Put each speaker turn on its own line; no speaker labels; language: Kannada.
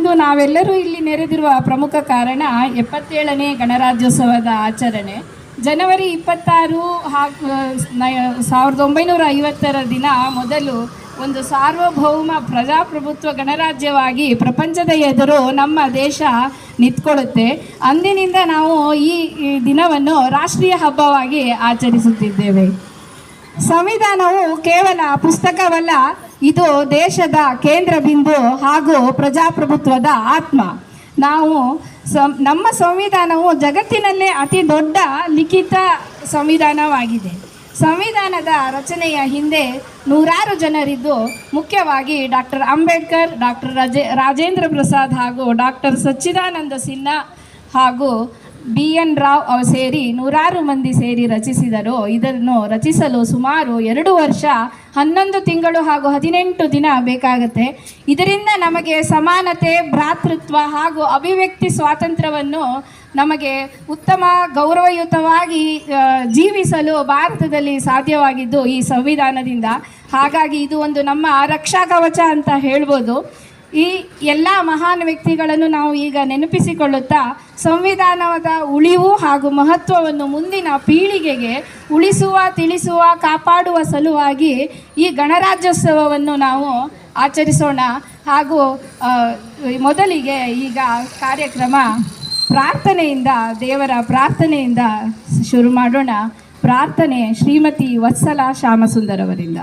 ಇಂದು ನಾವೆಲ್ಲರೂ ಇಲ್ಲಿ ನೆರೆದಿರುವ ಪ್ರಮುಖ ಕಾರಣ 77ನೇ ಗಣರಾಜ್ಯೋತ್ಸವದ ಆಚರಣೆ. ಜನವರಿ 26 1950 ದಿನ ಮೊದಲು ಒಂದು ಸಾರ್ವಭೌಮ ಪ್ರಜಾಪ್ರಭುತ್ವ ಗಣರಾಜ್ಯವಾಗಿ ಪ್ರಪಂಚದ ಎದುರು ನಮ್ಮ ದೇಶ ನಿಂತ್ಕೊಳ್ಳುತ್ತೆ. ಅಂದಿನಿಂದ ನಾವು ಈ ದಿನವನ್ನು ರಾಷ್ಟ್ರೀಯ ಹಬ್ಬವಾಗಿ ಆಚರಿಸುತ್ತಿದ್ದೇವೆ. ಸಂವಿಧಾನವು ಕೇವಲ ಪುಸ್ತಕವಲ್ಲ, ಇದು ದೇಶದ ಕೇಂದ್ರ ಬಿಂದು ಹಾಗೂ ಪ್ರಜಾಪ್ರಭುತ್ವದ ಆತ್ಮ. ನಮ್ಮ ಸಂವಿಧಾನವು ಜಗತ್ತಿನಲ್ಲೇ ಅತಿ ದೊಡ್ಡ ಲಿಖಿತ ಸಂವಿಧಾನವಾಗಿದೆ. ಸಂವಿಧಾನದ ರಚನೆಯ ಹಿಂದೆ ನೂರಾರು ಜನರಿದ್ದು, ಮುಖ್ಯವಾಗಿ ಡಾಕ್ಟರ್ ಅಂಬೇಡ್ಕರ್, ಡಾಕ್ಟರ್ ರಾಜೇಂದ್ರ ಪ್ರಸಾದ್ ಹಾಗೂ ಡಾಕ್ಟರ್ ಸಚ್ಚಿದಾನಂದ ಸಿನ್ಹಾ ಹಾಗೂ BN ರಾವ್ ಸೇರಿ ನೂರಾರು ಮಂದಿ ಸೇರಿ ರಚಿಸಿದರು. ಇದನ್ನು ರಚಿಸಲು ಸುಮಾರು 2 ವರ್ಷ 11 ತಿಂಗಳು ಹಾಗೂ 18 ದಿನ ಬೇಕಾಗುತ್ತೆ. ಇದರಿಂದ ನಮಗೆ ಸಮಾನತೆ, ಭ್ರಾತೃತ್ವ ಹಾಗೂ ಅಭಿವ್ಯಕ್ತಿ ಸ್ವಾತಂತ್ರ್ಯವನ್ನು ನಮಗೆ ಉತ್ತಮ ಗೌರವಯುತವಾಗಿ ಜೀವಿಸಲು ಭಾರತದಲ್ಲಿ ಸಾಧ್ಯವಾಗಿದ್ದು ಈ ಸಂವಿಧಾನದಿಂದ. ಹಾಗಾಗಿ ಇದು ಒಂದು ನಮ್ಮ ರಕ್ಷಾ ಕವಚ ಅಂತ ಹೇಳ್ಬೋದು. ಈ ಎಲ್ಲ ಮಹಾನ್ ವ್ಯಕ್ತಿಗಳನ್ನು ನಾವು ಈಗ ನೆನಪಿಸಿಕೊಳ್ಳುತ್ತಾ ಸಂವಿಧಾನದ ಉಳಿವು ಹಾಗೂ ಮಹತ್ವವನ್ನು ಮುಂದಿನ ಪೀಳಿಗೆಗೆ ಉಳಿಸುವ, ತಿಳಿಸುವ, ಕಾಪಾಡುವ ಸಲುವಾಗಿ ಈ ಗಣರಾಜ್ಯೋತ್ಸವವನ್ನು ನಾವು ಆಚರಿಸೋಣ. ಹಾಗೂ ಮೊದಲಿಗೆ ಈಗ ಕಾರ್ಯಕ್ರಮ ಪ್ರಾರ್ಥನೆಯಿಂದ, ದೇವರ ಪ್ರಾರ್ಥನೆಯಿಂದ ಶುರು ಮಾಡೋಣ. ಪ್ರಾರ್ಥನೆ ಶ್ರೀಮತಿ ವತ್ಸಲಾ ಶ್ಯಾಮಸುಂದರ್ ಅವರಿಂದ.